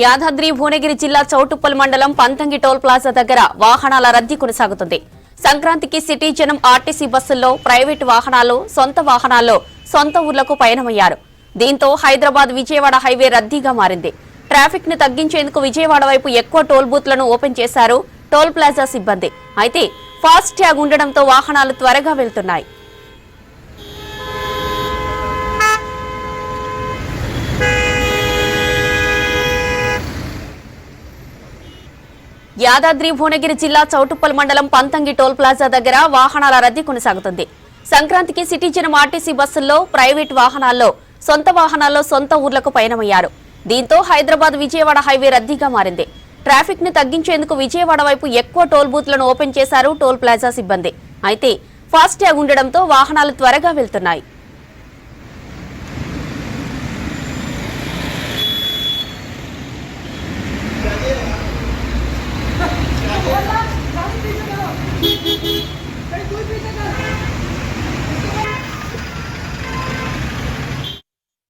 యాదాద్రి భువనగిరి జిల్లా చౌటుప్పల్ మండలం Panthangi toll plaza దగ్గర వాహనాల రద్దీ కొనసాగుతుంది. సంక్రాంతికి సిటీ జనం ఆర్టీసీ బస్సుల్లో, ప్రైవేటు వాహనాల్లో, సొంత ఊర్లకు పయనమయ్యారు. దీంతో హైదరాబాద్ విజయవాడ హైవే రద్దీగా మారింది. ట్రాఫిక్ ను తగ్గించేందుకు విజయవాడ వైపు ఎక్కువ టోల్ బూత్లను ఓపెన్ చేశారు టోల్ ప్లాజా సిబ్బంది. అయితే ఫాస్ట్ ట్యాగ్ ఉండడంతో వాహనాలు త్వరగా వెళ్తున్నాయి. యాదాద్రి భువనగిరి జిల్లా చౌటుప్పల్ మండలం పంతంగి టోల్ ప్లాజా దగ్గర వాహనాల రద్దీ కొనసాగుతుంది. సంక్రాంతికి సిటీ జనం ఆర్టీసీ బస్సుల్లో, ప్రైవేటు వాహనాల్లో, సొంత ఊర్లకు పయనమయ్యారు. దీంతో హైదరాబాద్ విజయవాడ హైవే రద్దీగా మారింది. ట్రాఫిక్ ను తగ్గించేందుకు విజయవాడ వైపు ఎక్కువ టోల్ బూత్లను ఓపెన్ చేశారు టోల్ ప్లాజా సిబ్బంది. అయితే ఫాస్ట్ ట్యాగ్ ఉండడంతో వాహనాలు త్వరగా వెళ్తున్నాయి.